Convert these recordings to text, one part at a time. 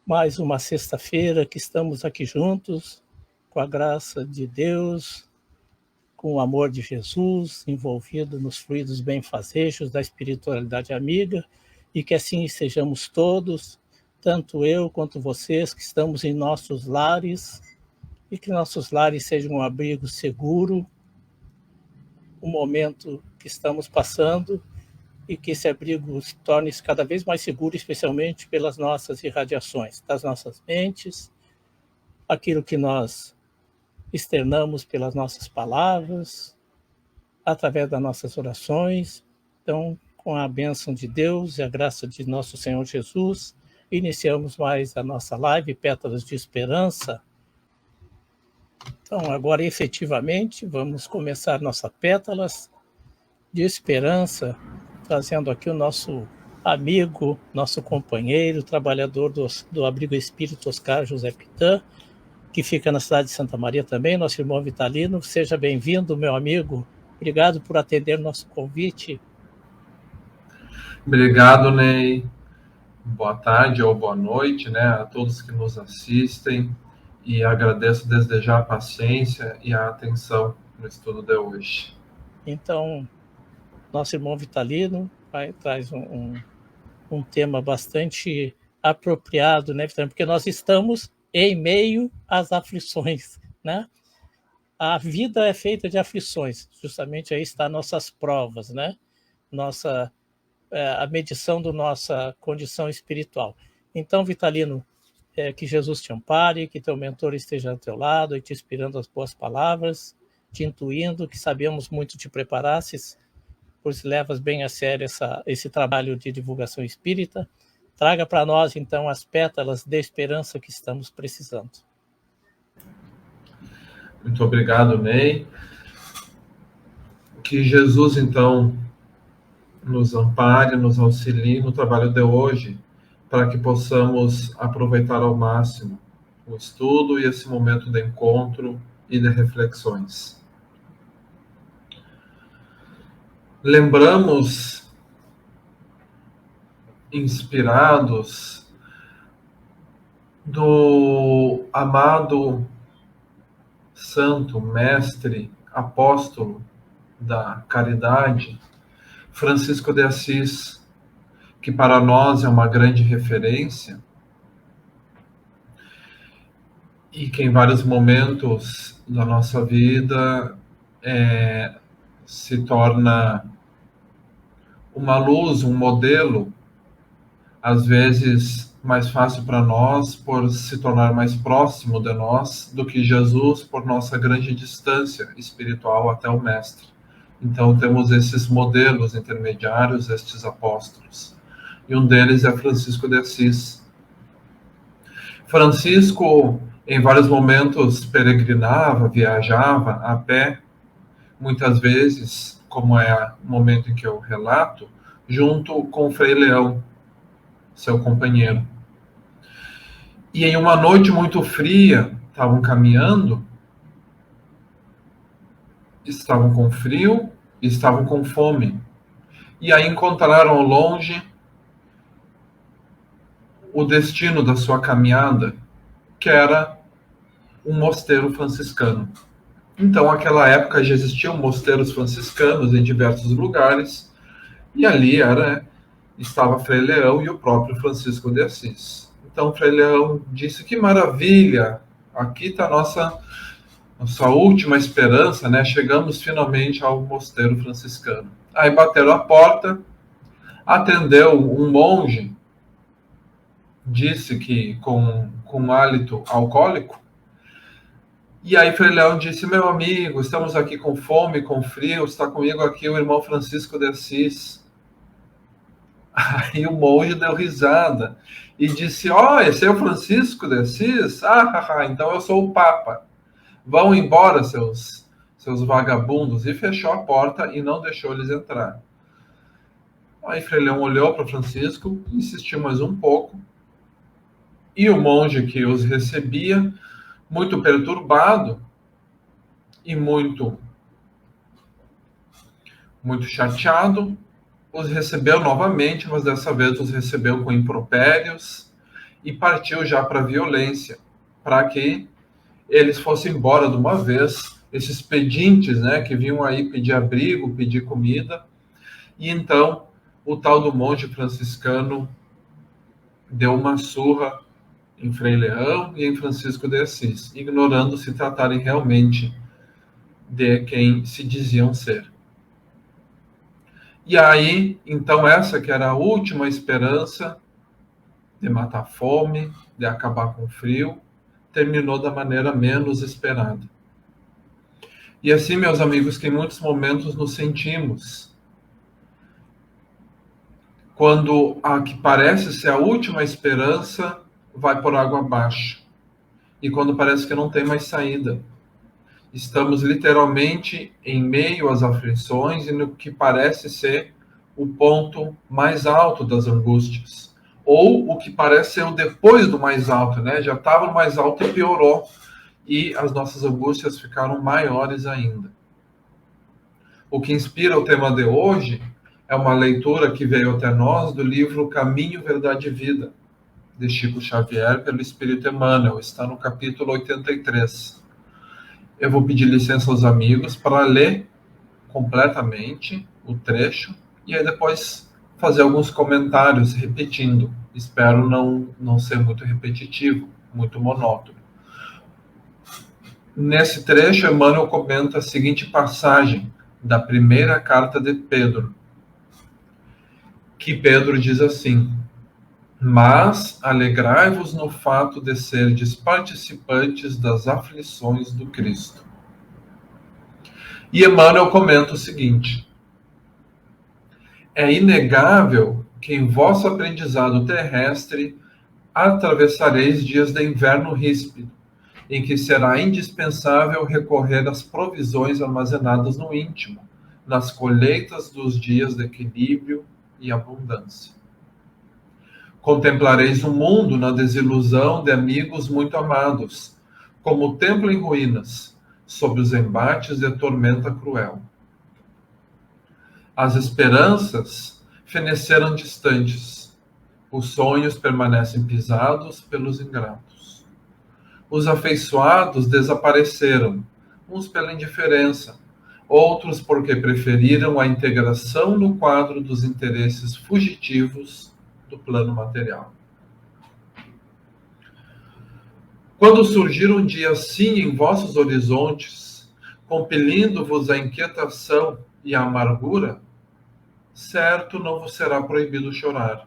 Mais uma sexta-feira que estamos aqui juntos, com a graça de Deus, com o amor de Jesus, envolvido nos fluidos benfazejos da espiritualidade amiga, e que assim sejamos todos, tanto eu quanto vocês, que estamos em nossos lares, e que nossos lares sejam um abrigo seguro, o momento que estamos passando, e que esse abrigo se torne cada vez mais seguro, especialmente pelas nossas irradiações, das nossas mentes, aquilo que nós externamos pelas nossas palavras, através das nossas orações. Então, com a bênção de Deus e a graça de nosso Senhor Jesus, iniciamos mais a nossa live Pétalas de Esperança. Então, agora, efetivamente, vamos começar nossa Pétalas de Esperança, trazendo aqui o nosso amigo, nosso companheiro, trabalhador do Abrigo Espírito Oscar José Pitã, que fica na cidade de Santa Maria também, nosso irmão Vitalino. Seja bem-vindo, meu amigo. Obrigado por atender nosso convite. Obrigado, Ney. Boa tarde ou boa noite, né, a todos que nos assistem, e agradeço desde já a paciência e a atenção no estudo de hoje. Então, nosso irmão Vitalino traz um tema bastante apropriado, né, Vitalino? Porque nós estamos em meio às aflições, né? A vida é feita de aflições, justamente aí está nossas provas, né? A medição da nossa condição espiritual. Então, Vitalino, que Jesus te ampare, que teu mentor esteja ao teu lado e te inspirando as boas palavras, te intuindo, que sabemos muito te preparasses, pois levas bem a sério esse trabalho de divulgação espírita. Traga para nós, então, as pétalas de esperança que estamos precisando. Muito obrigado, Ney. Que Jesus, então, nos ampare, nos auxilie no trabalho de hoje, para que possamos aproveitar ao máximo o estudo e esse momento de encontro e de reflexões. Lembramos, inspirados, do amado santo, mestre, apóstolo da caridade, Francisco de Assis, que para nós é uma grande referência e que em vários momentos da nossa vida se torna uma luz, um modelo, às vezes mais fácil para nós por se tornar mais próximo de nós do que Jesus por nossa grande distância espiritual até o Mestre. Então temos esses modelos intermediários, estes apóstolos. E um deles é Francisco de Assis. Francisco, em vários momentos, peregrinava, viajava a pé, muitas vezes, como é o momento em que eu relato, junto com Frei Leão, seu companheiro. E em uma noite muito fria, estavam caminhando, estavam com frio e estavam com fome. E aí encontraram ao longe o destino da sua caminhada, que era um mosteiro franciscano. Então, naquela época já existiam mosteiros franciscanos em diversos lugares, e ali estava Frei Leão e o próprio Francisco de Assis. Então, Frei Leão disse: que maravilha, aqui está a nossa última esperança, né? Chegamos finalmente ao mosteiro franciscano. Aí bateram a porta, atendeu um monge, disse que com um hálito alcoólico, e aí Frei Leão disse: meu amigo, estamos aqui com fome, com frio, está comigo aqui o irmão Francisco de Assis. Aí o monge deu risada e disse: esse é o Francisco de Assis? Então eu sou o Papa. Vão embora, seus vagabundos. E fechou a porta e não deixou eles entrar. Aí Frei Leão olhou para Francisco, insistiu mais um pouco, e o monge que os recebia, muito perturbado e muito chateado, os recebeu novamente, mas dessa vez os recebeu com impropérios e partiu já para a violência, para que eles fossem embora de uma vez, esses pedintes, né, que vinham aí pedir abrigo, pedir comida. E então o tal do monge franciscano deu uma surra em Frei Leão e em Francisco de Assis, ignorando se tratarem realmente de quem se diziam ser. E aí, então, essa que era a última esperança de matar a fome, de acabar com o frio, terminou da maneira menos esperada. E assim, meus amigos, que em muitos momentos nos sentimos, quando a que parece ser a última esperança vai por água abaixo, e quando parece que não tem mais saída. Estamos literalmente em meio às aflições e no que parece ser o ponto mais alto das angústias. Ou o que parece ser o depois do mais alto, né? Já estava no mais alto e piorou. E as nossas angústias ficaram maiores ainda. O que inspira o tema de hoje é uma leitura que veio até nós do livro Caminho, Verdade e Vida, de Chico Xavier, pelo Espírito Emmanuel. Está no capítulo 83. Eu vou pedir licença aos amigos para ler completamente o trecho e aí depois fazer alguns comentários repetindo. Espero não ser muito repetitivo, muito monótono. Nesse trecho, Emmanuel comenta a seguinte passagem da primeira carta de Pedro, que Pedro diz assim: mas alegrai-vos no fato de serdes participantes das aflições do Cristo. E Emmanuel comenta o seguinte: é inegável que em vosso aprendizado terrestre atravessareis dias de inverno ríspido, em que será indispensável recorrer às provisões armazenadas no íntimo, nas colheitas dos dias de equilíbrio e abundância. Contemplareis o mundo na desilusão de amigos muito amados, como o templo em ruínas, sob os embates de tormenta cruel. As esperanças feneceram distantes, os sonhos permanecem pisados pelos ingratos. Os afeiçoados desapareceram, uns pela indiferença, outros porque preferiram a integração no quadro dos interesses fugitivos do plano material. Quando surgir um dia assim em vossos horizontes, compelindo-vos à inquietação e à amargura, certo não vos será proibido chorar.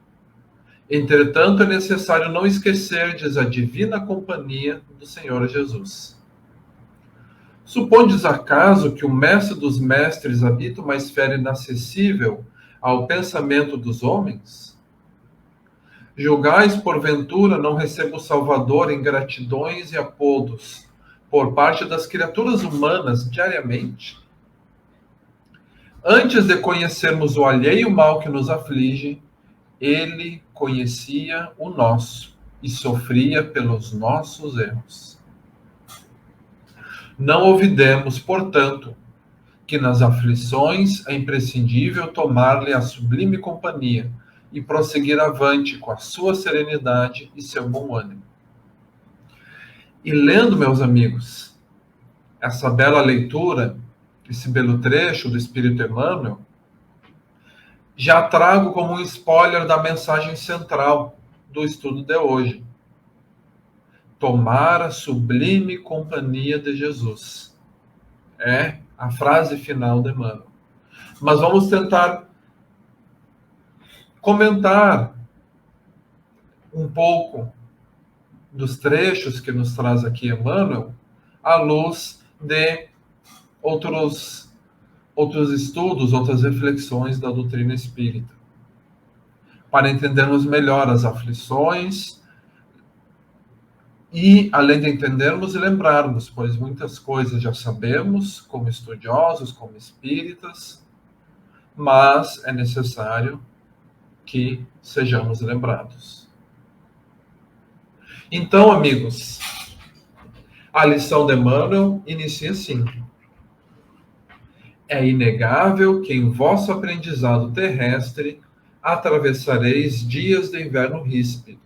Entretanto, é necessário não esquecerdes a divina companhia do Senhor Jesus. Supondes acaso que o mestre dos mestres habita uma esfera inacessível ao pensamento dos homens? Julgais, porventura, não recebo o Salvador em gratidões e apodos por parte das criaturas humanas diariamente? Antes de conhecermos o alheio mal que nos aflige, ele conhecia o nosso e sofria pelos nossos erros. Não olvidemos, portanto, que nas aflições é imprescindível tomar-lhe a sublime companhia e prosseguir avante com a sua serenidade e seu bom ânimo. E lendo, meus amigos, essa bela leitura, esse belo trecho do Espírito Emmanuel, já trago como um spoiler da mensagem central do estudo de hoje. Tomar a sublime companhia de Jesus. É a frase final de Emmanuel. Mas vamos tentar comentar um pouco dos trechos que nos traz aqui Emmanuel, à luz de outros estudos, outras reflexões da doutrina espírita, para entendermos melhor as aflições e, além de entendermos, lembrarmos, pois muitas coisas já sabemos, como estudiosos, como espíritas, mas é necessário que sejamos lembrados. Então, amigos, a lição de Emmanuel inicia assim: é inegável que em vosso aprendizado terrestre atravessareis dias de inverno ríspido,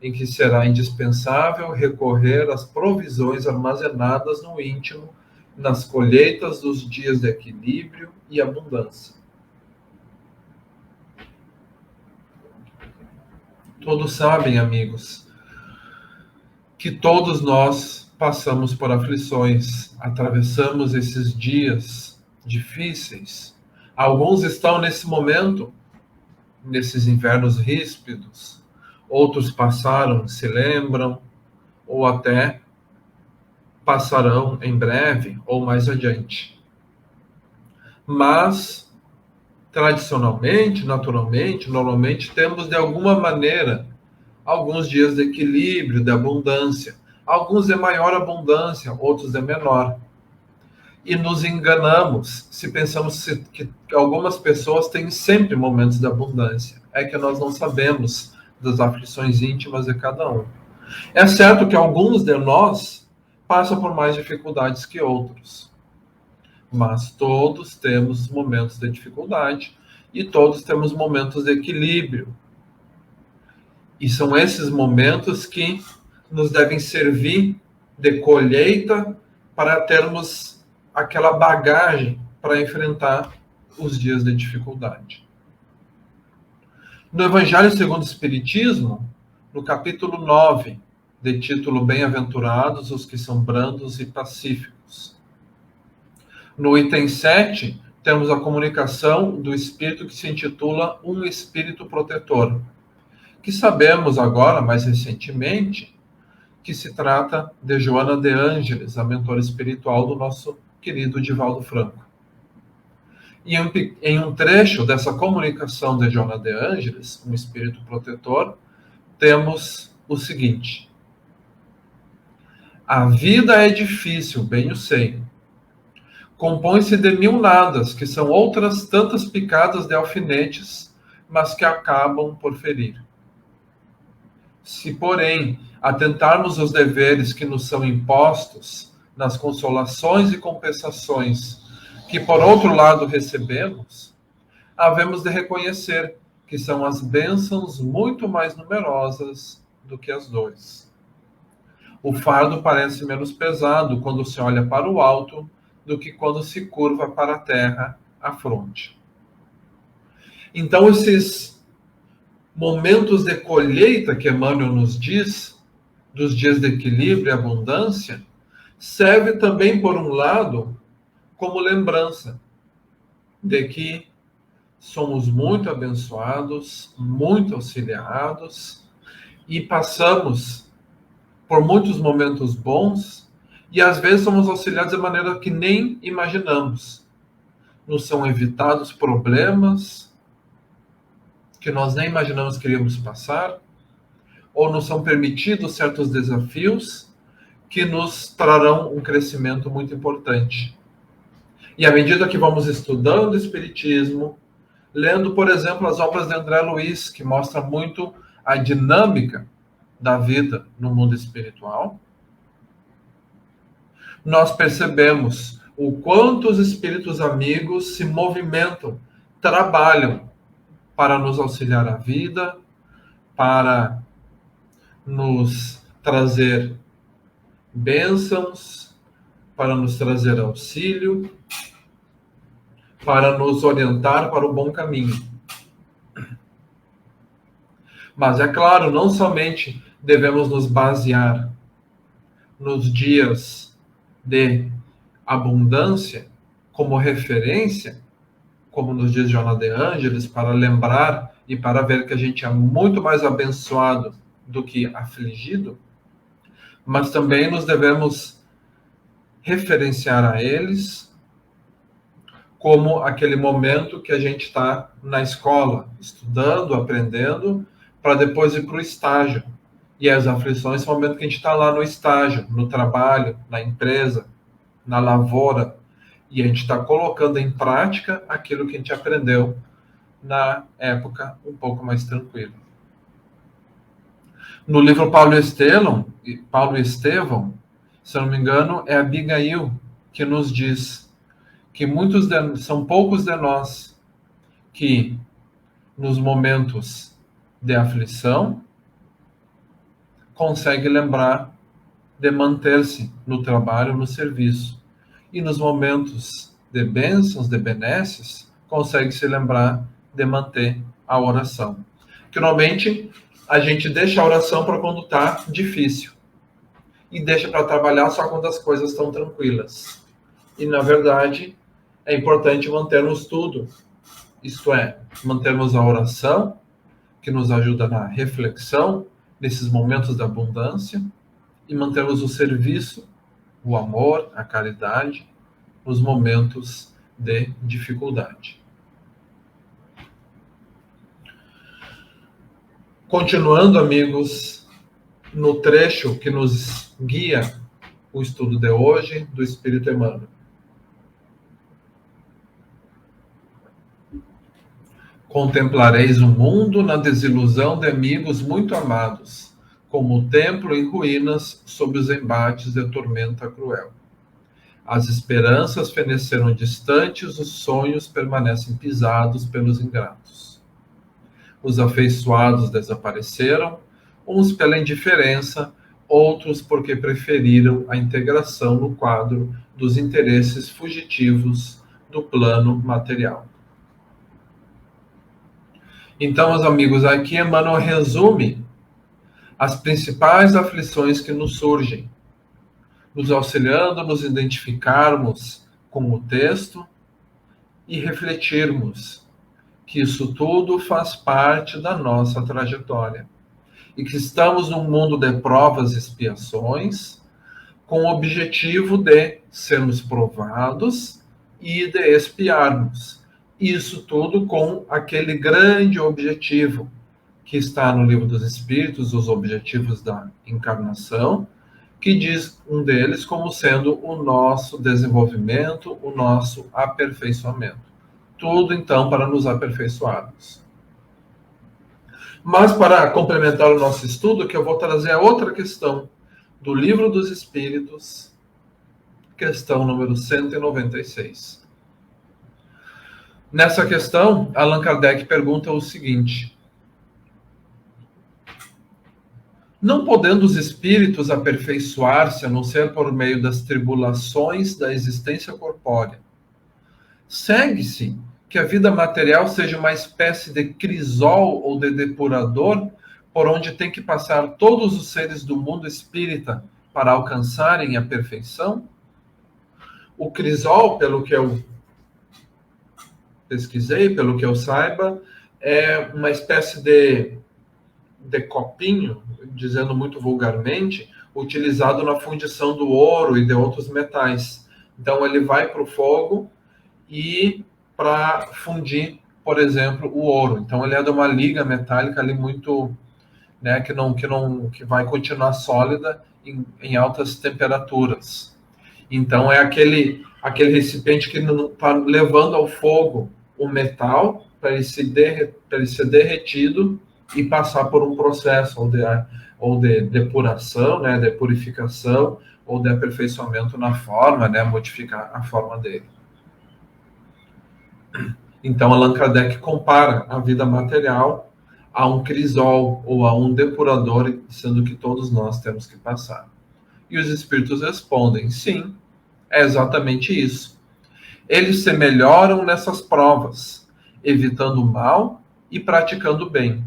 em que será indispensável recorrer às provisões armazenadas no íntimo, nas colheitas dos dias de equilíbrio e abundância. Todos sabem, amigos, que todos nós passamos por aflições, atravessamos esses dias difíceis. Alguns estão nesse momento, nesses invernos ríspidos, outros passaram, se lembram, ou até passarão em breve ou mais adiante. Mas, tradicionalmente, naturalmente, normalmente, temos de alguma maneira alguns dias de equilíbrio, de abundância. Alguns de maior abundância, outros de menor. E nos enganamos se pensamos que algumas pessoas têm sempre momentos de abundância. É que nós não sabemos das aflições íntimas de cada um. É certo que alguns de nós passam por mais dificuldades que outros. Mas todos temos momentos de dificuldade e todos temos momentos de equilíbrio. E são esses momentos que nos devem servir de colheita para termos aquela bagagem para enfrentar os dias de dificuldade. No Evangelho segundo o Espiritismo, no capítulo 9, de título Bem-aventurados os que são brandos e pacíficos. No item 7, temos a comunicação do Espírito que se intitula Um Espírito Protetor, que sabemos agora, mais recentemente, que se trata de Joana de Ângeles, a mentora espiritual do nosso querido Divaldo Franco. E em um trecho dessa comunicação de Joana de Ângeles, um espírito protetor, temos o seguinte: a vida é difícil, bem o sei. Compõe-se de mil nadas, que são outras tantas picadas de alfinetes, mas que acabam por ferir. Se, porém, atentarmos aos deveres que nos são impostos, nas consolações e compensações que, por outro lado, recebemos, havemos de reconhecer que são as bênçãos muito mais numerosas do que as dores. O fardo parece menos pesado quando se olha para o alto do que quando se curva para a terra, a fronte. Então, esses momentos de colheita que Emmanuel nos diz, dos dias de equilíbrio e abundância, serve também, por um lado, como lembrança de que somos muito abençoados, muito auxiliados e passamos por muitos momentos bons e às vezes somos auxiliados de maneira que nem imaginamos. Nos são evitados problemas que nós nem imaginamos que iríamos passar, ou nos são permitidos certos desafios que nos trarão um crescimento muito importante. E à medida que vamos estudando o Espiritismo, lendo, por exemplo, as obras de André Luiz, que mostra muito a dinâmica da vida no mundo espiritual, nós percebemos o quanto os espíritos amigos se movimentam, trabalham para nos auxiliar a vida, para nos trazer bênçãos, para nos trazer auxílio, para nos orientar para o bom caminho. Mas, é claro, não somente devemos nos basear nos dias de abundância como referência, como nos dias de Joana de Ângeles, para lembrar e para ver que a gente é muito mais abençoado do que afligido, mas também nos devemos referenciar a eles como aquele momento que a gente está na escola, estudando, aprendendo, para depois ir para o estágio. E as aflições são o momento que a gente está lá no estágio, no trabalho, na empresa, na lavoura, e a gente está colocando em prática aquilo que a gente aprendeu na época um pouco mais tranquila. No livro Paulo e Estevão, se eu não me engano, é Abigail que nos diz que são poucos de nós que, nos momentos de aflição, consegue lembrar de manter-se no trabalho, no serviço. E nos momentos de bênçãos, de benesses, consegue se lembrar de manter a oração. Que normalmente a gente deixa a oração para quando está difícil. E deixa para trabalhar só quando as coisas estão tranquilas. E, na verdade, é importante mantermos tudo. Isto é, mantermos a oração, que nos ajuda na reflexão, nesses momentos da abundância, e mantermos o serviço, o amor, a caridade, nos momentos de dificuldade. Continuando, amigos, no trecho que nos guia o estudo de hoje do Espírito Emmanuel. Contemplareis o mundo na desilusão de amigos muito amados, como o templo em ruínas sob os embates de tormenta cruel. As esperanças feneceram distantes, os sonhos permanecem pisados pelos ingratos. Os afeiçoados desapareceram, uns pela indiferença, outros porque preferiram a integração no quadro dos interesses fugitivos do plano material. Então, meus amigos, aqui Emmanuel resume as principais aflições que nos surgem, nos auxiliando a nos identificarmos com o texto e refletirmos que isso tudo faz parte da nossa trajetória e que estamos num mundo de provas e expiações com o objetivo de sermos provados e de expiarmos. Isso tudo com aquele grande objetivo que está no Livro dos Espíritos, os objetivos da encarnação, que diz um deles como sendo o nosso desenvolvimento, o nosso aperfeiçoamento. Tudo, então, para nos aperfeiçoarmos. Mas, para complementar o nosso estudo, que eu vou trazer a outra questão do Livro dos Espíritos, questão número 196. Nessa questão, Allan Kardec pergunta o seguinte: não podendo os espíritos aperfeiçoar-se a não ser por meio das tribulações da existência corpórea, segue-se que a vida material seja uma espécie de crisol ou de depurador por onde tem que passar todos os seres do mundo espírita para alcançarem a perfeição? O crisol, pelo que eu pesquisei, pelo que eu saiba, é uma espécie de copinho, dizendo muito vulgarmente, utilizado na fundição do ouro e de outros metais. Então, ele vai para o fogo e para fundir, por exemplo, o ouro. Então, ele é de uma liga metálica ali muito, né, que vai continuar sólida em altas temperaturas. Então, é aquele recipiente que está levando ao fogo o metal para ele ser derretido e passar por um processo ou de depuração, né, de purificação, ou de aperfeiçoamento na forma, né, modificar a forma dele. Então, Allan Kardec compara a vida material a um crisol ou a um depurador, sendo que todos nós temos que passar. E os espíritos respondem: sim, é exatamente isso. Eles se melhoram nessas provas, evitando o mal e praticando o bem.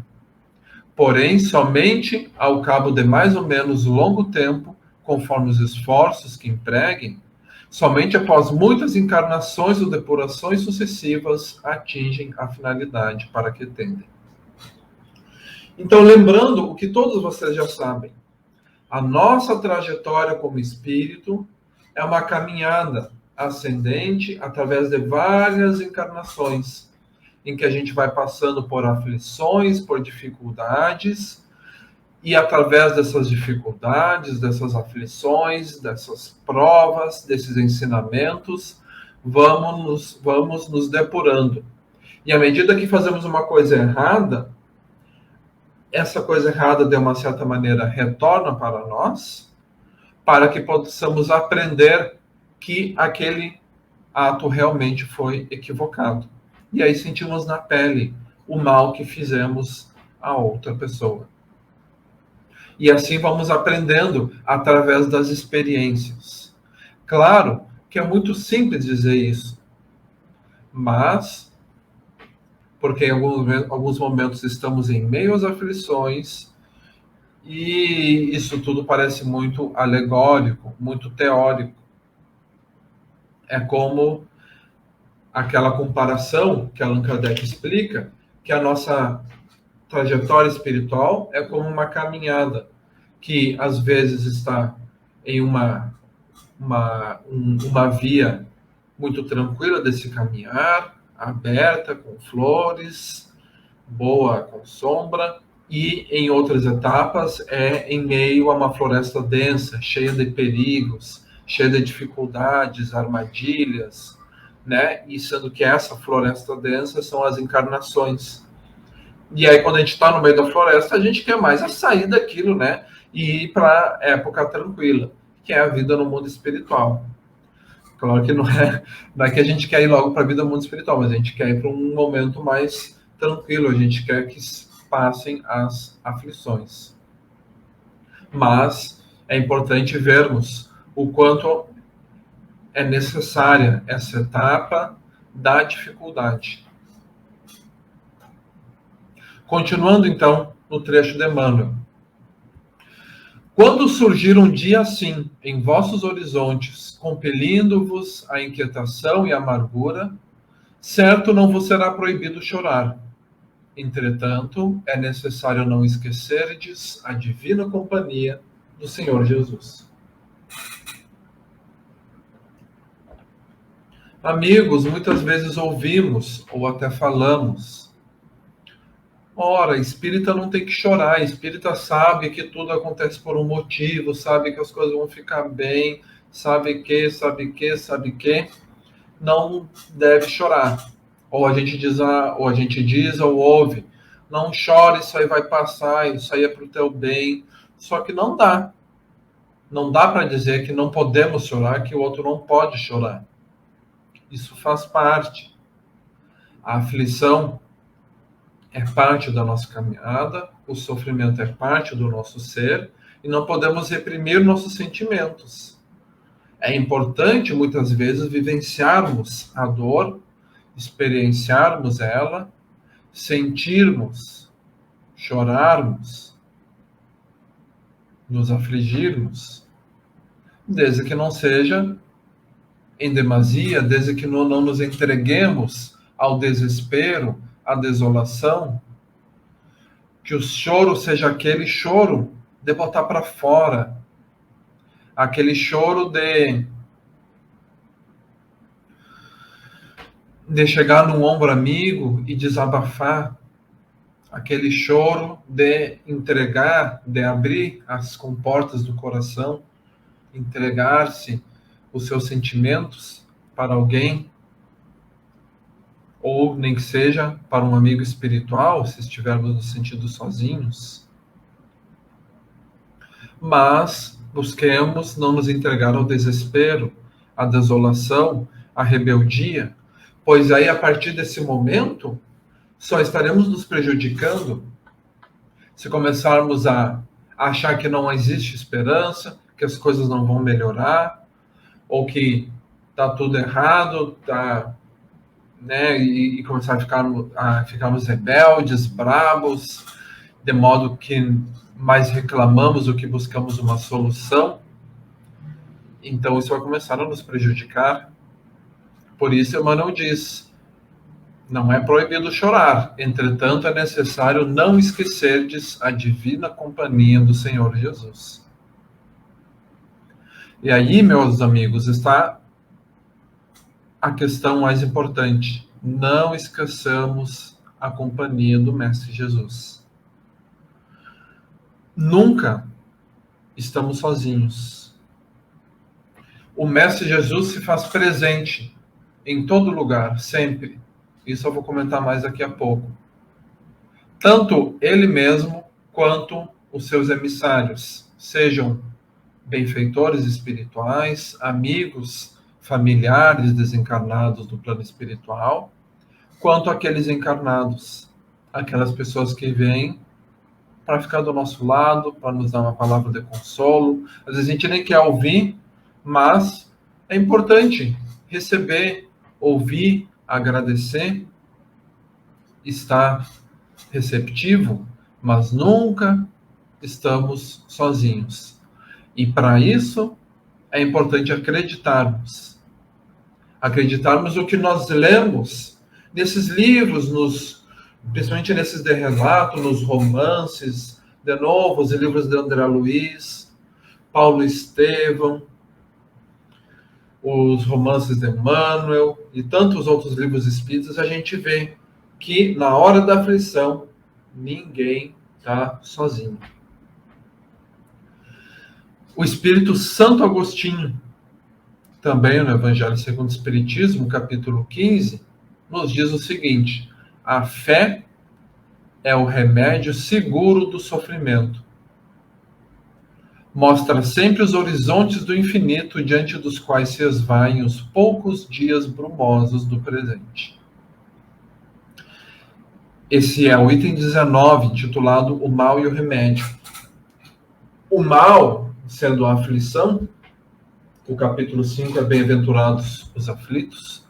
Porém, somente ao cabo de mais ou menos longo tempo, conforme os esforços que empreguem, somente após muitas encarnações ou depurações sucessivas, atingem a finalidade para que tendem. Então, lembrando o que todos vocês já sabem, a nossa trajetória como espírito é uma caminhada ascendente através de várias encarnações, em que a gente vai passando por aflições, por dificuldades, e através dessas dificuldades, dessas aflições, dessas provas, desses ensinamentos, vamos nos depurando. E à medida que fazemos uma coisa errada, essa coisa errada, de uma certa maneira, retorna para nós, para que possamos aprender que aquele ato realmente foi equivocado. E aí sentimos na pele o mal que fizemos a outra pessoa. E assim vamos aprendendo através das experiências. Claro que é muito simples dizer isso, mas, porque em alguns momentos estamos em meio às aflições, e isso tudo parece muito alegórico, muito teórico. É como aquela comparação que Allan Kardec explica, que a nossa trajetória espiritual é como uma caminhada, que às vezes está em uma via muito tranquila de se caminhar, aberta, com flores, boa com sombra, e em outras etapas é em meio a uma floresta densa, cheia de perigos, cheia de dificuldades, armadilhas, né? E sendo que essa floresta densa são as encarnações. E aí, quando a gente está no meio da floresta, a gente quer mais a sair daquilo, né? E ir para a época tranquila, que é a vida no mundo espiritual. Claro que não é que a gente quer ir logo para a vida no mundo espiritual, mas a gente quer ir para um momento mais tranquilo, a gente quer que passem as aflições. Mas é importante vermos o quanto é necessária essa etapa da dificuldade. Continuando, então, no trecho de Emmanuel. Quando surgir um dia assim em vossos horizontes, compelindo-vos à inquietação e amargura, certo não vos será proibido chorar. Entretanto, é necessário não esquecerdes a divina companhia do Senhor Jesus. Amigos, muitas vezes ouvimos ou até falamos: ora, espírita não tem que chorar, espírita sabe que tudo acontece por um motivo, sabe que as coisas vão ficar bem, sabe que, não deve chorar. Ou a gente diz ou ouve: não chore, isso aí vai passar, isso aí é para o teu bem. Só que não dá. Não dá para dizer que não podemos chorar, que o outro não pode chorar. Isso faz parte. A aflição é parte da nossa caminhada, o sofrimento é parte do nosso ser, e não podemos reprimir nossos sentimentos. É importante, muitas vezes, vivenciarmos a dor, experienciarmos ela, sentirmos, chorarmos, nos afligirmos, desde que não seja em demasia, desde que não nos entreguemos ao desespero, à desolação, que o choro seja aquele choro de botar para fora, aquele choro de chegar num ombro amigo e desabafar, aquele choro de entregar, de abrir as comportas do coração, entregar-se os seus sentimentos para alguém, ou nem que seja para um amigo espiritual, se estivermos nos sentidos sozinhos. Mas busquemos não nos entregar ao desespero, à desolação, à rebeldia, pois aí, a partir desse momento, só estaremos nos prejudicando se começarmos a achar que não existe esperança, que as coisas não vão melhorar, ou que está tudo errado, né, e começar a ficarmos rebeldes, bravos, de modo que mais reclamamos do que buscamos uma solução. Então isso vai começar a nos prejudicar. Por isso Emmanuel diz: não é proibido chorar, entretanto é necessário não esquecerdes a divina companhia do Senhor Jesus. E aí, meus amigos, está a questão mais importante. Não esqueçamos a companhia do Mestre Jesus. Nunca estamos sozinhos. O Mestre Jesus se faz presente em todo lugar, sempre. Isso eu vou comentar mais daqui a pouco. Tanto ele mesmo quanto os seus emissários, sejam benfeitores espirituais, amigos, familiares desencarnados do plano espiritual, quanto aqueles encarnados, aquelas pessoas que vêm para ficar do nosso lado, para nos dar uma palavra de consolo. Às vezes a gente nem quer ouvir, mas é importante receber, ouvir, agradecer, estar receptivo, mas nunca estamos sozinhos. E para isso é importante acreditarmos o que nós lemos nesses livros, principalmente nesses de relato, nos romances, de novo, os livros de André Luiz, Paulo Estevão, os romances de Emmanuel e tantos outros livros espíritas, a gente vê que na hora da aflição ninguém está sozinho. O Espírito Santo Agostinho, também no Evangelho segundo o Espiritismo, capítulo 15, nos diz o seguinte: a fé é o remédio seguro do sofrimento. Mostra sempre os horizontes do infinito diante dos quais se esvaem os poucos dias brumosos do presente. Esse é o item 19, intitulado O Mal e o Remédio. O mal, sendo a aflição, o capítulo 5 é Bem-aventurados os aflitos,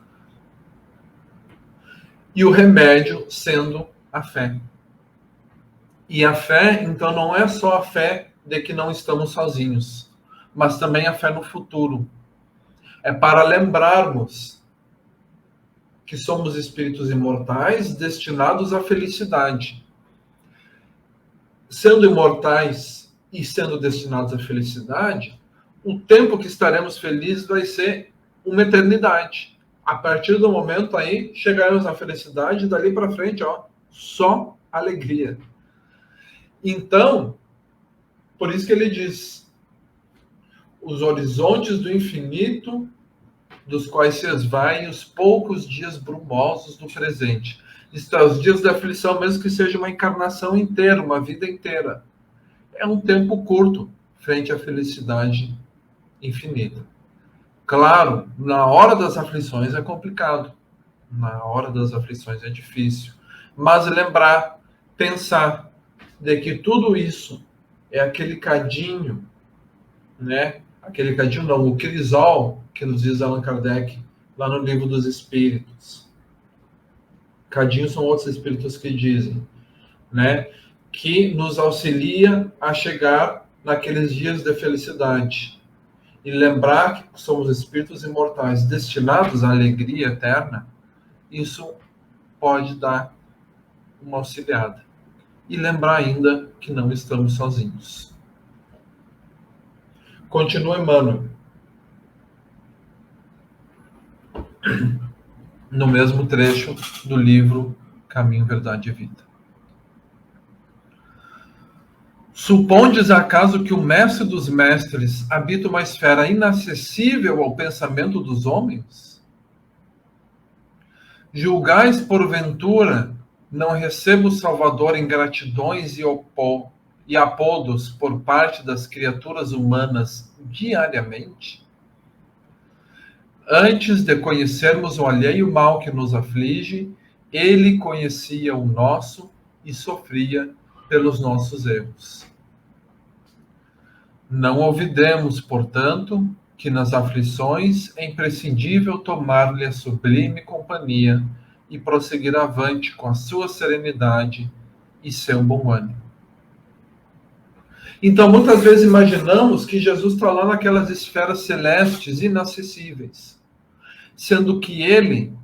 e o remédio sendo a fé. E a fé, então, não é só a fé de que não estamos sozinhos, mas também a fé no futuro. É para lembrarmos que somos espíritos imortais destinados à felicidade. Sendo imortais e sendo destinados à felicidade, o tempo que estaremos felizes vai ser uma eternidade. A partir do momento aí, chegaremos à felicidade, dali para frente, só alegria. Então, por isso que ele diz, os horizontes do infinito, dos quais se esvaem os poucos dias brumosos do presente. Isto é, os dias da aflição, mesmo que seja uma encarnação inteira, uma vida inteira. É um tempo curto frente à felicidade infinita. Claro, na hora das aflições é complicado. Na hora das aflições é difícil. Mas lembrar, pensar de que tudo isso é aquele cadinho, né? Aquele cadinho não, o crisol, que nos diz Allan Kardec, lá no Livro dos Espíritos. Cadinhos são outros espíritos que dizem, né? Que nos auxilia a chegar naqueles dias de felicidade. E lembrar que somos espíritos imortais destinados à alegria eterna, isso pode dar uma auxiliada. E lembrar ainda que não estamos sozinhos. Continua Emmanuel. No mesmo trecho do livro Caminho, Verdade e Vida. Supondes acaso que o mestre dos mestres habita uma esfera inacessível ao pensamento dos homens? Julgais, porventura, não recebo o Salvador em gratidões e apodos por parte das criaturas humanas diariamente? Antes de conhecermos o alheio mal que nos aflige, ele conhecia o nosso e sofria pelos nossos erros. Não olvidemos, portanto, que nas aflições é imprescindível tomar-lhe a sublime companhia e prosseguir avante com a sua serenidade e seu bom ânimo. Então, muitas vezes imaginamos que Jesus está lá naquelas esferas celestes inacessíveis, sendo que ele,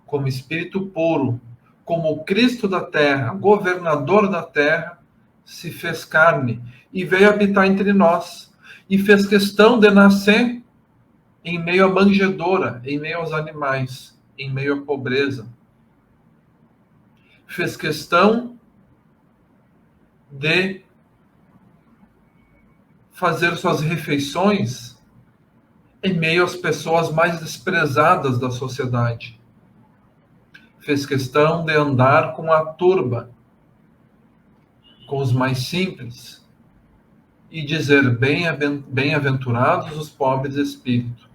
como Espírito puro, como o Cristo da Terra, governador da Terra, se fez carne e veio habitar entre nós. E fez questão de nascer em meio à manjedoura, em meio aos animais, em meio à pobreza. Fez questão de fazer suas refeições em meio às pessoas mais desprezadas da sociedade. Fez questão de andar com a turba, com os mais simples, e dizer bem-aventurados os pobres de espírito.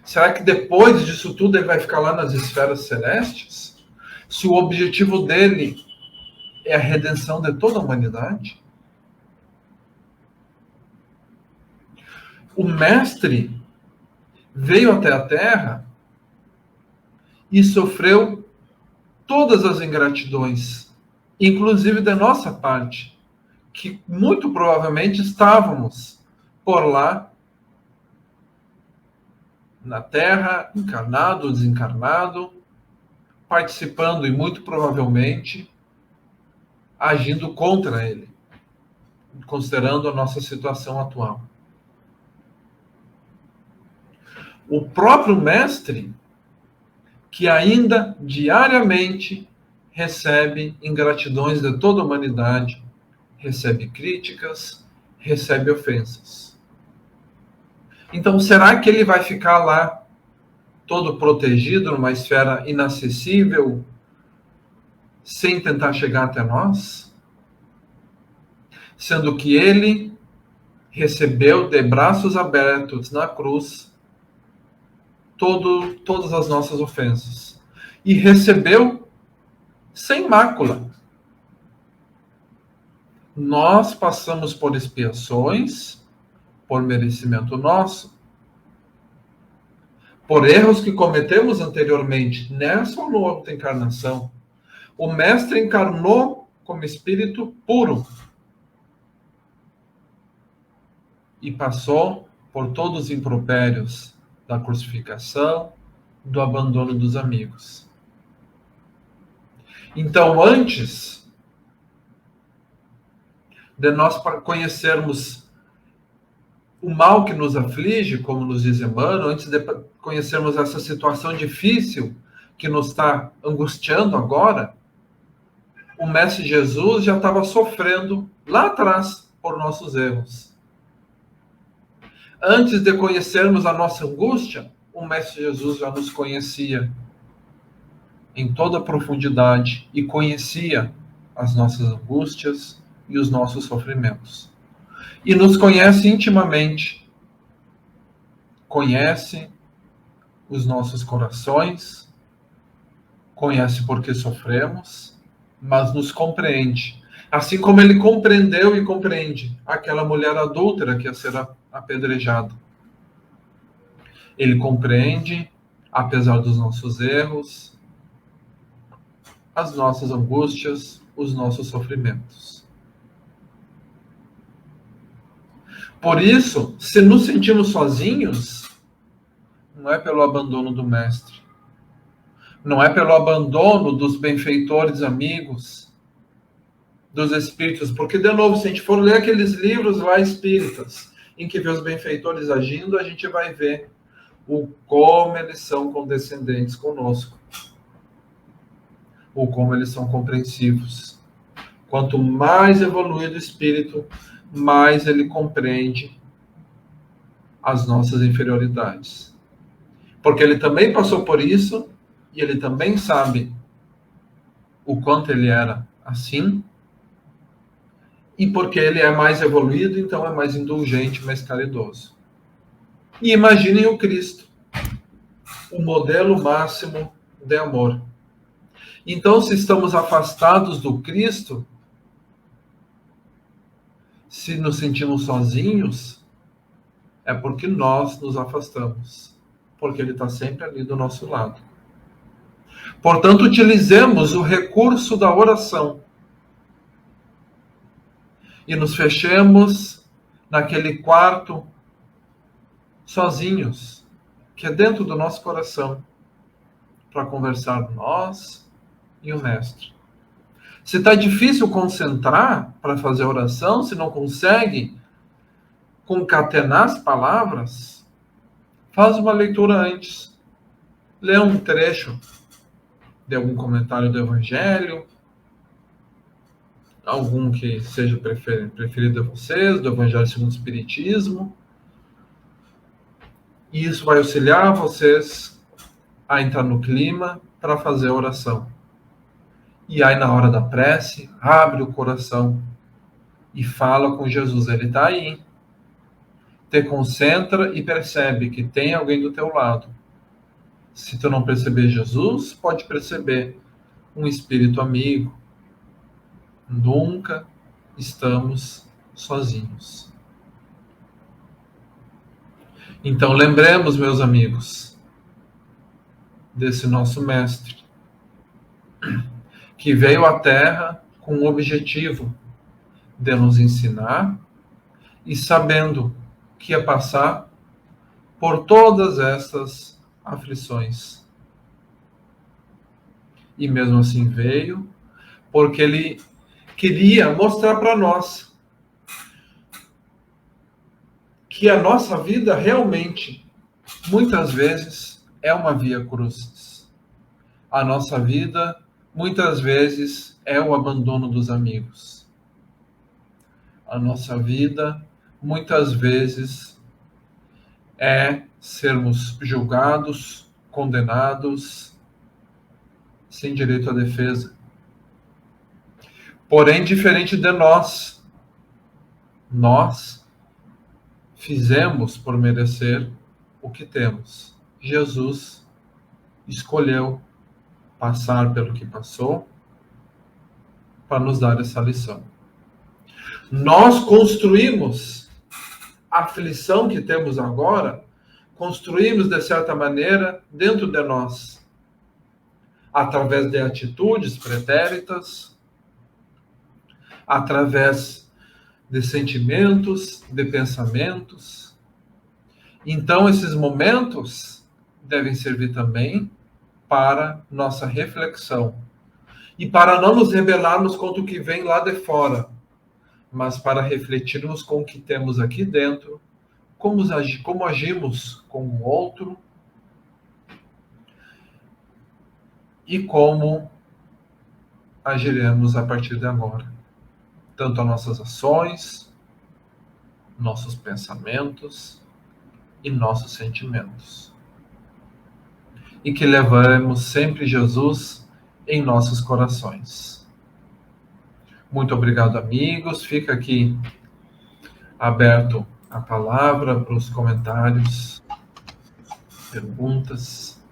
Será que depois disso tudo ele vai ficar lá nas esferas celestes? Se o objetivo dele é a redenção de toda a humanidade. O Mestre veio até a Terra e sofreu todas as ingratidões, inclusive da nossa parte, que muito provavelmente estávamos por lá, na Terra, encarnado ou desencarnado, participando e muito provavelmente agindo contra ele, considerando a nossa situação atual. O próprio Mestre, que ainda diariamente recebe ingratidões de toda a humanidade, recebe críticas, recebe ofensas. Então, será que ele vai ficar lá todo protegido numa esfera inacessível, sem tentar chegar até nós? Sendo que ele recebeu de braços abertos na cruz todas as nossas ofensas. E recebeu sem mácula. Nós passamos por expiações, por merecimento nosso, por erros que cometemos anteriormente, nessa ou outra encarnação. O Mestre encarnou como espírito puro e passou por todos os impropérios da crucificação, do abandono dos amigos. Então, antes de nós conhecermos o mal que nos aflige, como nos diz Emmanuel, antes de conhecermos essa situação difícil que nos está angustiando agora, o Mestre Jesus já estava sofrendo lá atrás por nossos erros. Antes de conhecermos a nossa angústia, o Mestre Jesus já nos conhecia em toda a profundidade e conhecia as nossas angústias e os nossos sofrimentos. E nos conhece intimamente. Conhece os nossos corações, conhece porque sofremos, mas nos compreende. Assim como ele compreendeu e compreende aquela mulher adúltera que ia ser apedrejada. Ele compreende, apesar dos nossos erros, as nossas angústias, os nossos sofrimentos. Por isso, se nos sentimos sozinhos, não é pelo abandono do Mestre, não é pelo abandono dos benfeitores amigos, dos espíritos, porque, de novo, se a gente for ler aqueles livros lá espíritas, em que vê os benfeitores agindo, a gente vai ver como eles são condescendentes conosco, ou como eles são compreensivos. Quanto mais evoluído o espírito, mais ele compreende as nossas inferioridades. Porque ele também passou por isso, e ele também sabe o quanto ele era assim, e porque ele é mais evoluído, então é mais indulgente, mais caridoso. E imaginem o Cristo, o modelo máximo de amor. Então, se estamos afastados do Cristo, se nos sentimos sozinhos, é porque nós nos afastamos, porque ele está sempre ali do nosso lado. Portanto, utilizemos o recurso da oração e nos fechemos naquele quarto sozinhos, que é dentro do nosso coração, para conversar nós e o Mestre. Se está difícil concentrar para fazer oração, se não consegue concatenar as palavras, faz uma leitura antes. Lê um trecho de algum comentário do Evangelho, algum que seja preferido a vocês, do Evangelho segundo o Espiritismo. E isso vai auxiliar vocês a entrar no clima para fazer a oração. E aí, na hora da prece, abre o coração e fala com Jesus. Ele está aí. Te concentra e percebe que tem alguém do teu lado. Se tu não perceber Jesus, pode perceber um espírito amigo, Nunca estamos sozinhos. Então lembremos, meus amigos, desse nosso mestre, que veio à Terra com o objetivo de nos ensinar e sabendo que ia passar por todas essas aflições. E mesmo assim veio, porque ele queria mostrar para nós que a nossa vida realmente, muitas vezes, é uma via crucis. A nossa vida, muitas vezes, é o abandono dos amigos. A nossa vida, muitas vezes, é sermos julgados, condenados, sem direito à defesa. Porém, diferente de nós fizemos por merecer o que temos. Jesus escolheu passar pelo que passou para nos dar essa lição. Nós construímos a aflição que temos agora, construímos de certa maneira dentro de nós, através de atitudes pretéritas, através de sentimentos, de pensamentos. Então, esses momentos devem servir também para nossa reflexão e para não nos rebelarmos contra o que vem lá de fora, mas para refletirmos com o que temos aqui dentro, como agimos com o outro e como agiremos a partir de agora. Tanto as nossas ações, nossos pensamentos e nossos sentimentos. E que levemos sempre Jesus em nossos corações. Muito obrigado, amigos. Fica aqui aberto a palavra para os comentários, perguntas.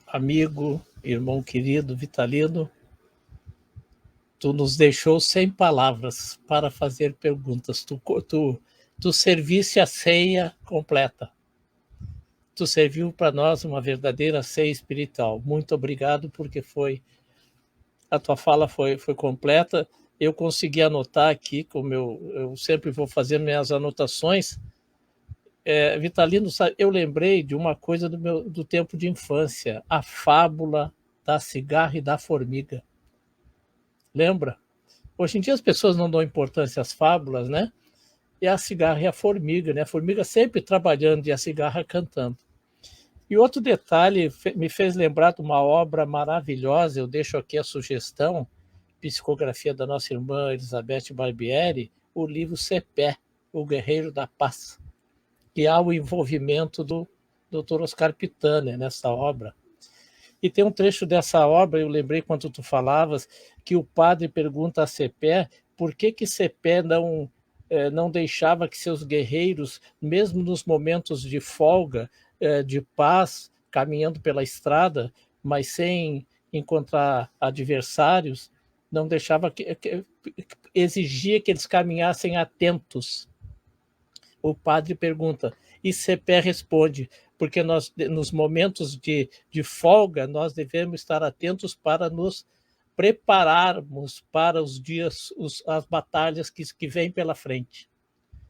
Amigo, irmão querido, Vitalino, tu nos deixou sem palavras para fazer perguntas. Tu serviste a ceia completa. Tu serviu para nós uma verdadeira ceia espiritual. Muito obrigado, porque a tua fala foi completa. Eu consegui anotar aqui, como eu sempre vou fazer minhas anotações. Vitalino, eu lembrei de uma coisa do tempo de infância, a fábula da cigarra e da formiga. Lembra? Hoje em dia as pessoas não dão importância às fábulas, né? E a cigarra e a formiga, né? A formiga sempre trabalhando e a cigarra cantando. E outro detalhe me fez lembrar de uma obra maravilhosa, eu deixo aqui a sugestão, psicografia da nossa irmã Elizabeth Barbieri, o livro Cepé, O Guerreiro da Paz, que há o envolvimento do Dr. Oscar Pitana nessa obra. E tem um trecho dessa obra, eu lembrei quando tu falavas, que o padre pergunta a Cepé por que Cepé não deixava que seus guerreiros, mesmo nos momentos de folga, de paz, caminhando pela estrada, mas sem encontrar adversários, não deixava exigia que eles caminhassem atentos. O padre pergunta, e Cepé responde, porque nós, nos momentos de folga, nós devemos estar atentos para nos prepararmos para os dias, as batalhas que vêm pela frente.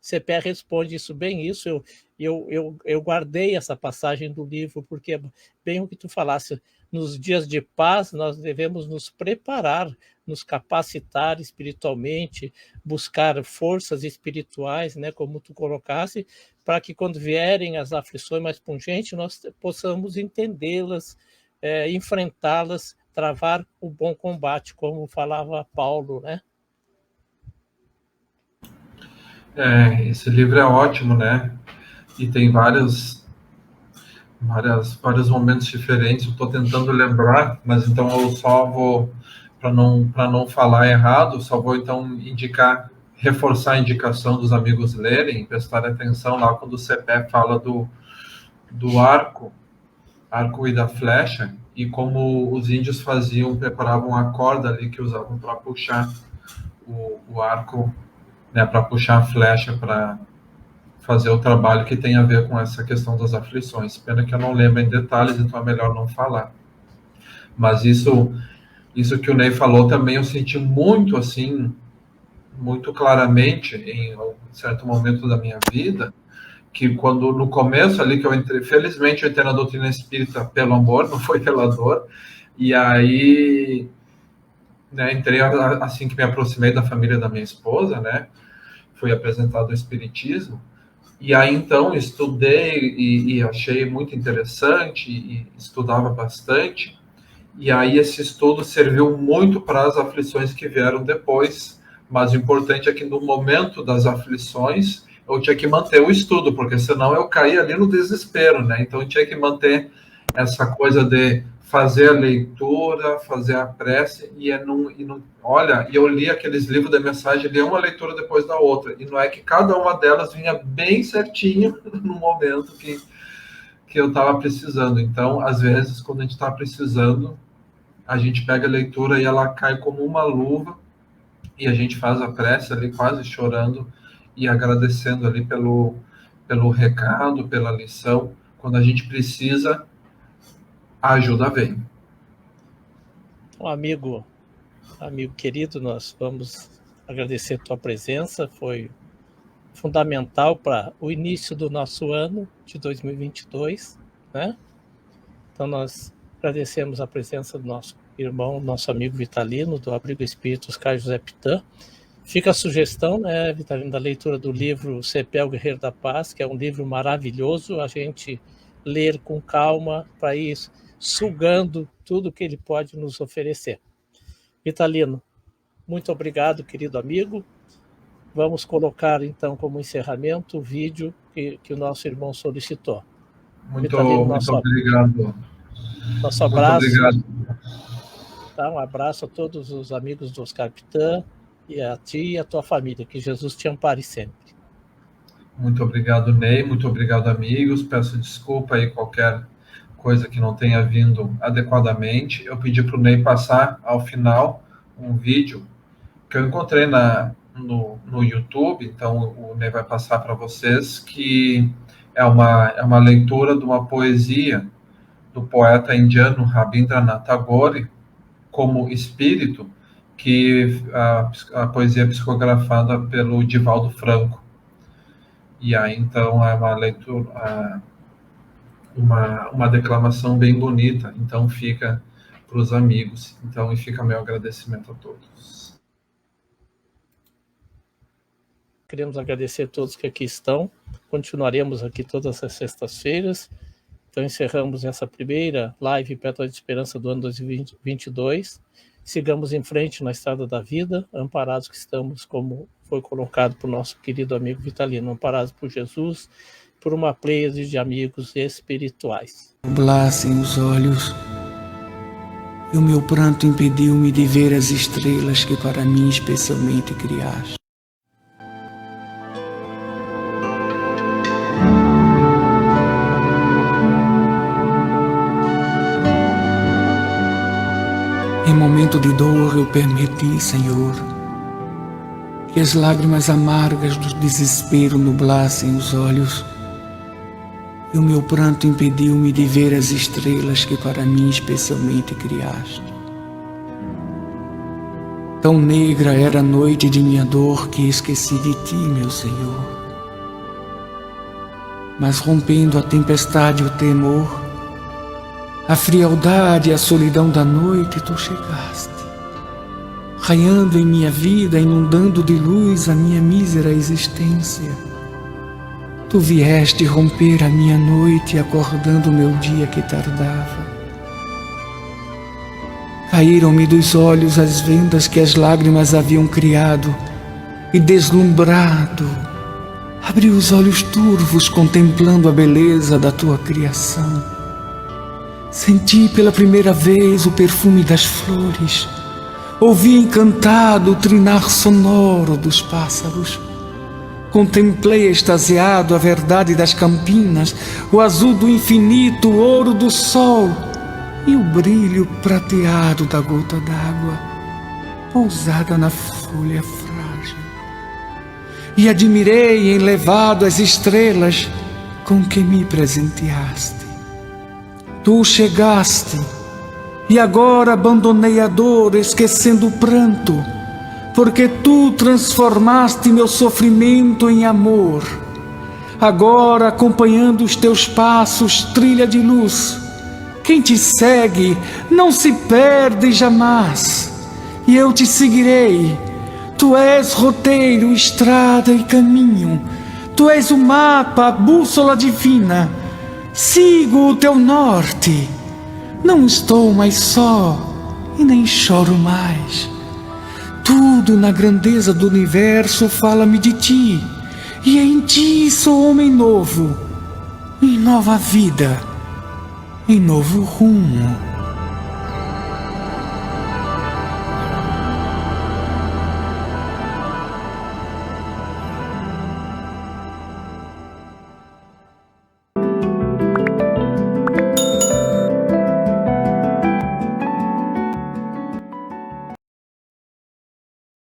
Cepé responde isso bem, isso eu guardei essa passagem do livro, porque é bem o que tu falasse, nos dias de paz nós devemos nos preparar, nos capacitar espiritualmente, buscar forças espirituais, né, como tu colocasse, para que quando vierem as aflições mais pungentes, nós possamos entendê-las, enfrentá-las, travar o bom combate, como falava Paulo, né? Esse livro é ótimo, né? E tem vários momentos diferentes. Eu estou tentando lembrar, mas então eu só vou, para não falar errado, só vou então reforçar a indicação dos amigos lerem, prestarem atenção lá quando o Cepé fala do arco e da flecha, e como os índios preparavam a corda ali que usavam para puxar o arco, né, para puxar a flecha, para fazer o trabalho que tem a ver com essa questão das aflições. Pena que eu não lembro em detalhes, então é melhor não falar. Mas isso que o Ney falou também eu senti muito, assim, muito claramente em um certo momento da minha vida, que quando no começo ali que eu entrei, felizmente eu entrei na doutrina espírita pelo amor, não foi pela dor, e aí, né, entrei assim que me aproximei da família da minha esposa, né, fui apresentado ao espiritismo, e aí então estudei e achei muito interessante, e estudava bastante, e aí esse estudo serviu muito para as aflições que vieram depois, mas o importante é que no momento das aflições eu tinha que manter o estudo, porque senão eu caía ali no desespero, né? Então eu tinha que manter essa coisa de fazer a leitura, fazer a prece, olha, e eu li aqueles livros de mensagem, li uma leitura depois da outra, e não é que cada uma delas vinha bem certinho no momento que eu estava precisando. Então, às vezes, quando a gente está precisando, a gente pega a leitura e ela cai como uma luva, e a gente faz a prece ali quase chorando e agradecendo ali pelo recado, pela lição. Quando a gente precisa, a ajuda vem. Então, amigo querido, nós vamos agradecer a tua presença, foi fundamental para o início do nosso ano de 2022, né? Então nós agradecemos a presença do nosso irmão, nosso amigo Vitalino, do Abrigo Espírita Oscar José Pitã. Fica a sugestão, né, Vitalino, da leitura do livro Cepé, o Guerreiro da Paz, que é um livro maravilhoso, a gente ler com calma para ir sugando tudo que ele pode nos oferecer. Vitalino, muito obrigado, querido amigo. Vamos colocar, então, como encerramento, o vídeo que o nosso irmão solicitou. Muito obrigado. Nosso abraço. Muito obrigado. Tá, um abraço a todos os amigos do Oscar Pitã e a ti e a tua família. Que Jesus te ampare sempre. Muito obrigado, Ney. Muito obrigado, amigos. Peço desculpa aí qualquer coisa que não tenha vindo adequadamente. Eu pedi para o Ney passar ao final um vídeo que eu encontrei no YouTube, então o Ney vai passar para vocês, que é uma leitura de uma poesia do poeta indiano Rabindranath Tagore, como espírito, que a poesia é psicografada pelo Divaldo Franco. E aí, então, é uma leitura, uma declamação bem bonita, então fica para os amigos. Então, e fica meu agradecimento a todos. Queremos agradecer a todos que aqui estão. Continuaremos aqui todas as sextas-feiras. Então, encerramos essa primeira live Pétala de Esperança do ano 2022. Sigamos em frente na estrada da vida, amparados que estamos, como foi colocado por nosso querido amigo Vitalino, amparados por Jesus, por uma pleiade de amigos espirituais. Nublassem os olhos, e o meu pranto impediu-me de ver as estrelas que para mim especialmente criaste. Em momento de dor eu permiti, Senhor, que as lágrimas amargas do desespero nublassem os olhos, e o meu pranto impediu-me de ver as estrelas que para mim especialmente criaste. Tão negra era a noite de minha dor que esqueci de ti, meu Senhor. Mas rompendo a tempestade e o temor, a frialdade e a solidão da noite, tu chegaste, raiando em minha vida, inundando de luz a minha mísera existência. Tu vieste romper a minha noite, acordando o meu dia que tardava. Caíram-me dos olhos as vendas que as lágrimas haviam criado, e deslumbrado, abri os olhos turvos contemplando a beleza da tua criação. Senti pela primeira vez o perfume das flores, ouvi encantado o trinar sonoro dos pássaros. Contemplei extasiado a verdade das campinas, o azul do infinito, o ouro do sol, e o brilho prateado da gota d'água pousada na folha frágil. E admirei enlevado as estrelas com que me presenteaste. Tu chegaste, e agora abandonei a dor, esquecendo o pranto, porque tu transformaste meu sofrimento em amor. Agora, acompanhando os teus passos, trilha de luz, quem te segue não se perde jamais, e eu te seguirei. Tu és roteiro, estrada e caminho, tu és o mapa, a bússola divina. Sigo o teu norte, não estou mais só e nem choro mais. Tudo na grandeza do universo fala-me de ti, e em ti sou homem novo, em nova vida, em novo rumo.